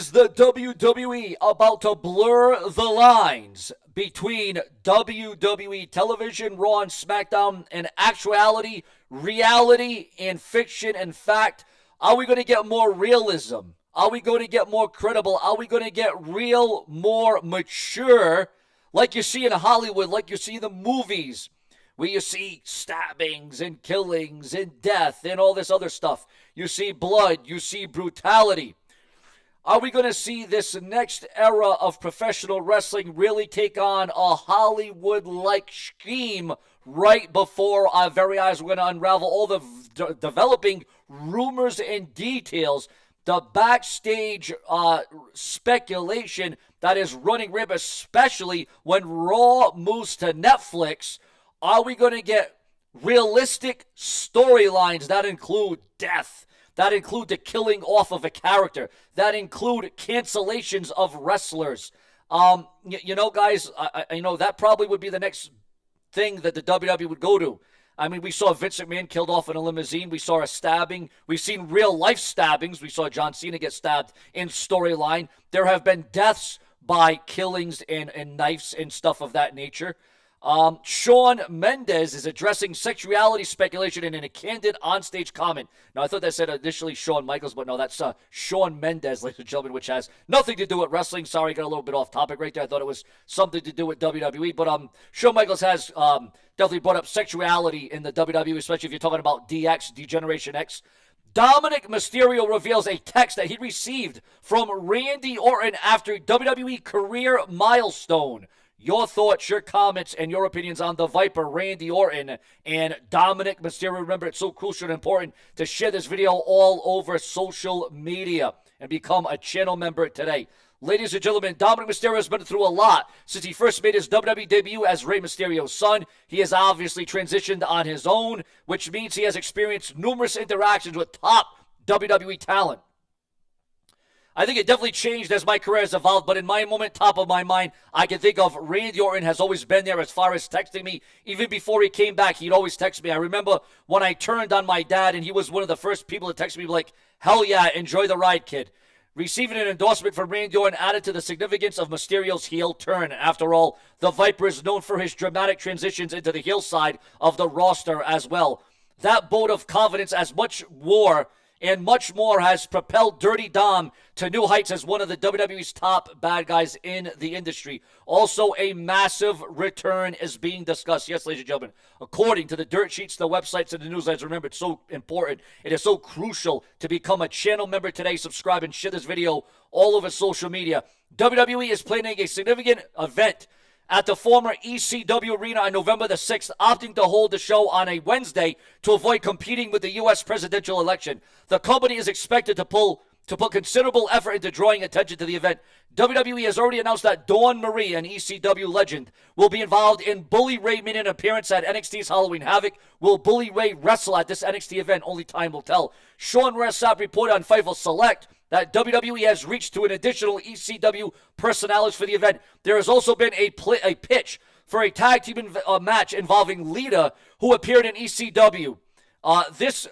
Is the WWE about to blur the lines between WWE television, Raw and SmackDown, and actuality, reality, and fiction and fact? Are we going to get more realism? Are we going to get more credible? Are we going to get real, more mature, like you see in Hollywood, like you see in the movies, where you see stabbings and killings and death and all this other stuff? You see blood, you see brutality. Are we going to see this next era of professional wrestling really take on a Hollywood-like scheme right before our very eyes? We're going to unravel all the developing rumors and details, the backstage speculation that is running rampant, especially when Raw moves to Netflix. Are we going to get realistic storylines that include death, that include the killing off of a character, that include cancellations of wrestlers? Guys, I know that probably would be the next thing that the WWE would go to. I mean, we saw Vince McMahon killed off in a limousine. We saw a stabbing. We've seen real-life stabbings. We saw John Cena get stabbed in storyline. There have been deaths by killings and knives and stuff of that nature. Shawn Mendes is addressing sexuality speculation in a candid onstage comment. Now, I thought that said initially Shawn Michaels, but no, that's Shawn Mendes, ladies and gentlemen, which has nothing to do with wrestling. Sorry, got a little bit off topic right there. I thought it was something to do with WWE, but Shawn Michaels has definitely brought up sexuality in the WWE, especially if you're talking about DX, Degeneration X. Dominic Mysterio reveals a text that he received from Randy Orton after WWE career milestone. Your thoughts, your comments, and your opinions on the Viper, Randy Orton, and Dominic Mysterio. Remember, it's so crucial and important to share this video all over social media and become a channel member today. Ladies and gentlemen, Dominic Mysterio has been through a lot since he first made his WWE debut as Rey Mysterio's son. He has obviously transitioned on his own, which means he has experienced numerous interactions with top WWE talent. I think it definitely changed as my career has evolved, but in my moment, top of my mind, I can think of Randy Orton has always been there as far as texting me. Even before he came back, he'd always text me. I remember when I turned on my dad, and he was one of the first people to text me like, hell yeah, enjoy the ride, kid. Receiving an endorsement from Randy Orton added to the significance of Mysterio's heel turn. After all, the Viper is known for his dramatic transitions into the heel side of the roster as well. That vote of confidence as much war and much more has propelled Dirty Dom to new heights as one of the WWE's top bad guys in the industry. Also, a massive return is being discussed. Yes, ladies and gentlemen, according to the dirt sheets, the websites, and the newsletters, remember, it's so important. It is so crucial to become a channel member today. Subscribe and share this video all over social media. WWE is planning a significant event at the former ECW Arena on November the 6th, opting to hold the show on a Wednesday to avoid competing with the U.S. presidential election. The company is expected to put considerable effort into drawing attention to the event. WWE has already announced that Dawn Marie, an ECW legend, will be involved in Bully Ray making an appearance at NXT's Halloween Havoc. Will Bully Ray wrestle at this NXT event? Only time will tell. Sean Ross Sapp reported on Fightful Select that WWE has reached to an additional ECW personalities for the event. There has also been a pitch for a tag team match involving Lita, who appeared in ECW. This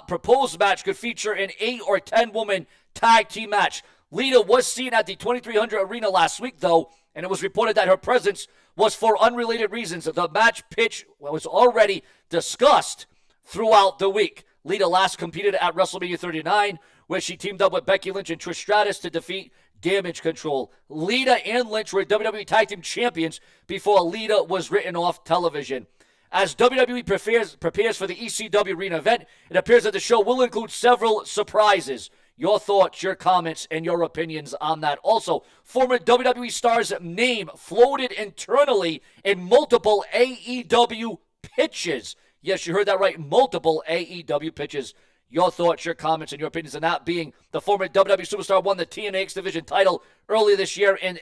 proposed match could feature an 8 or 10 woman tag team match. Lita was seen at the 2300 Arena last week, though, and it was reported that her presence was for unrelated reasons. The match pitch was already discussed throughout the week. Lita last competed at WrestleMania 39, where she teamed up with Becky Lynch and Trish Stratus to defeat Damage Control. Lita and Lynch were WWE Tag Team Champions before Lita was written off television. As WWE prepares for the ECW Arena event, it appears that the show will include several surprises. Your thoughts, your comments, and your opinions on that. Also, former WWE star's name floated internally in multiple AEW pitches. Yes, you heard that right, multiple AEW pitches. Your thoughts, your comments, and your opinions on that being the former WWE superstar won the TNA X Division title earlier this year and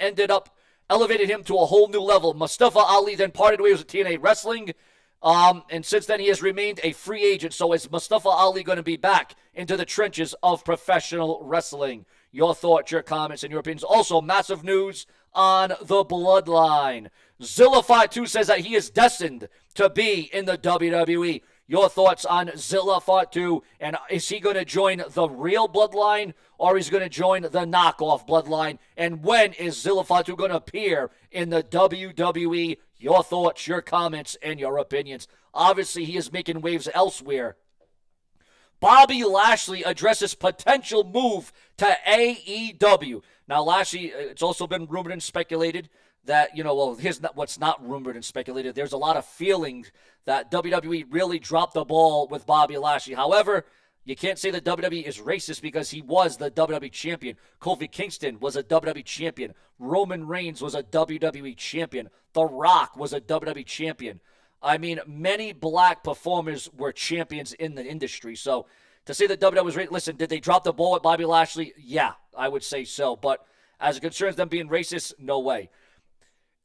elevated him to a whole new level. Mustafa Ali then parted ways with TNA Wrestling, and since then he has remained a free agent. So is Mustafa Ali going to be back into the trenches of professional wrestling? Your thoughts, your comments, and your opinions. Also, massive news on the Bloodline. Zillify 2 says that he is destined to be in the WWE. Your thoughts on Zilla Fatu, and is he going to join the real Bloodline, or is he going to join the knockoff Bloodline? And when is Zilla Fatu going to appear in the WWE? Your thoughts, your comments, and your opinions. Obviously, he is making waves elsewhere. Bobby Lashley addresses potential move to AEW. Now, Lashley, it's also been rumored and speculated that, here's what's not rumored and speculated. There's a lot of feeling that WWE really dropped the ball with Bobby Lashley. However, you can't say that WWE is racist because he was the WWE champion. Kofi Kingston was a WWE champion. Roman Reigns was a WWE champion. The Rock was a WWE champion. I mean, many black performers were champions in the industry. So to say that WWE was racist, listen, did they drop the ball with Bobby Lashley? Yeah, I would say so. But as it concerns them being racist, no way.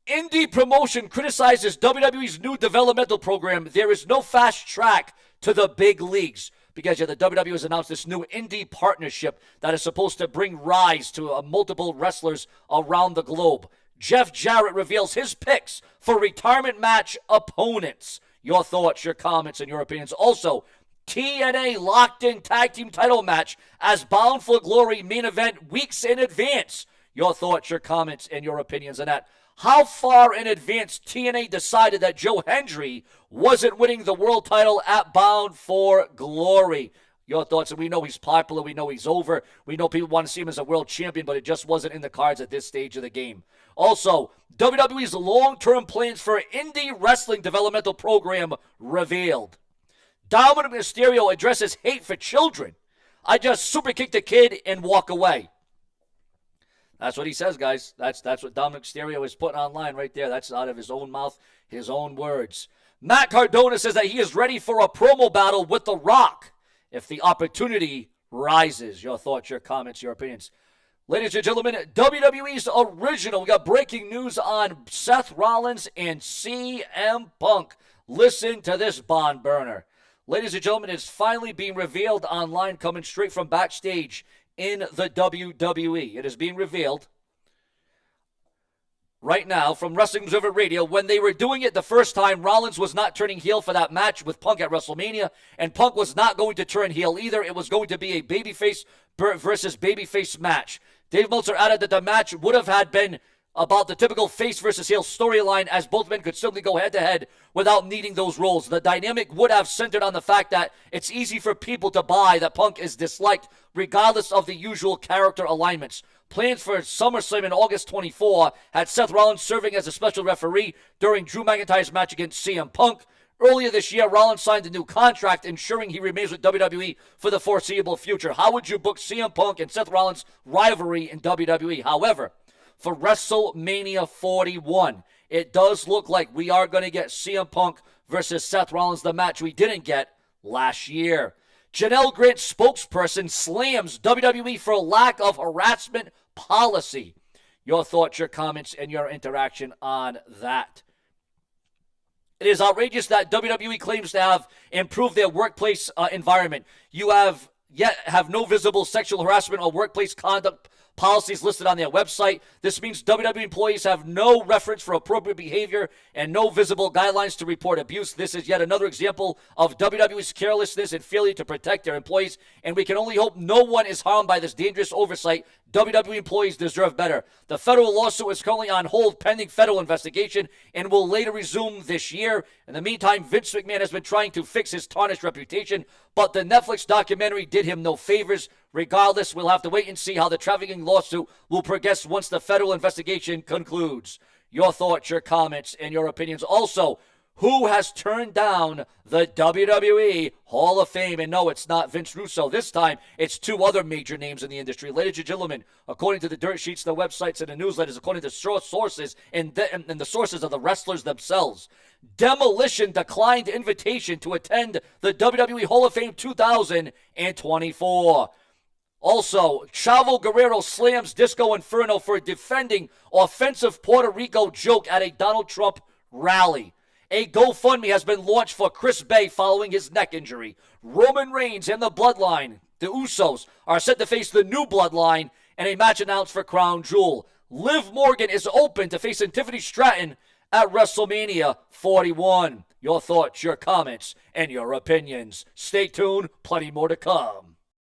Indie promotion criticizes WWE's new developmental program. There is no fast track to the big leagues because the WWE has announced this new indie partnership that is supposed to bring rise to multiple wrestlers around the globe. Jeff Jarrett reveals his picks for retirement match opponents. Your thoughts, your comments, and your opinions. Also, TNA locked-in tag team title match as Bound for Glory main event weeks in advance. Your thoughts, your comments, and your opinions on that. How far in advance TNA decided that Joe Hendry wasn't winning the world title at Bound for Glory. Your thoughts, and we know he's popular, we know he's over, we know people want to see him as a world champion, but it just wasn't in the cards at this stage of the game. Also, WWE's long-term plans for indie wrestling developmental program revealed. Dominic Mysterio addresses hate for children. I just super kick the kid and walk away. That's what he says, guys. That's what Dominic Mysterio is putting online right there. That's out of his own mouth, his own words. Matt Cardona says that he is ready for a promo battle with The Rock if the opportunity rises. Your thoughts, your comments, your opinions. Ladies and gentlemen, WWE's original. We got breaking news on Seth Rollins and CM Punk. Listen to this barn burner. Ladies and gentlemen, it's finally being revealed online, coming straight from backstage in the WWE. It is being revealed right now from Wrestling Observer Radio. When they were doing it the first time, Rollins was not turning heel for that match with Punk at WrestleMania, and Punk was not going to turn heel either. It was going to be a babyface versus babyface match. Dave Meltzer added that the match would have had been about the typical face versus heel storyline, as both men could simply go head-to-head without needing those roles. The dynamic would have centered on the fact that it's easy for people to buy that Punk is disliked regardless of the usual character alignments. Plans for SummerSlam in August 24 had Seth Rollins serving as a special referee during Drew McIntyre's match against CM Punk. Earlier this year, Rollins signed a new contract, ensuring he remains with WWE for the foreseeable future. How would you book CM Punk and Seth Rollins' rivalry in WWE? However, for WrestleMania 41, it does look like we are going to get CM Punk versus Seth Rollins, the match we didn't get last year. Janelle Grant, spokesperson, slams WWE for lack of harassment policy. Your thoughts, your comments, and your interaction on that. It is outrageous that WWE claims to have improved their workplace environment. You have no visible sexual harassment or workplace conduct policies listed on their website. This means WWE employees have no reference for appropriate behavior and no visible guidelines to report abuse. This is yet another example of WWE's carelessness and failure to protect their employees, and we can only hope no one is harmed by this dangerous oversight. WWE employees deserve better. The federal lawsuit is currently on hold pending federal investigation and will later resume this year. In the meantime, Vince McMahon has been trying to fix his tarnished reputation, but the Netflix documentary did him no favors. Regardless, we'll have to wait and see how the trafficking lawsuit will progress once the federal investigation concludes. Your thoughts, your comments, and your opinions. Also, who has turned down the WWE Hall of Fame? And no, it's not Vince Russo. This time, it's two other major names in the industry. Ladies and gentlemen, according to the dirt sheets, the websites, and the newsletters, according to sources and the sources of the wrestlers themselves, Demolition declined invitation to attend the WWE Hall of Fame 2024. Also, Chavo Guerrero slams Disco Inferno for defending offensive Puerto Rico joke at a Donald Trump rally. A GoFundMe has been launched for Chris Bay following his neck injury. Roman Reigns and the Bloodline, the Usos, are set to face the new Bloodline in a match announced for Crown Jewel. Liv Morgan is open to facing Tiffany Stratton at WrestleMania 41. your thoughts, your comments, and your opinions. Stay tuned, plenty more to come.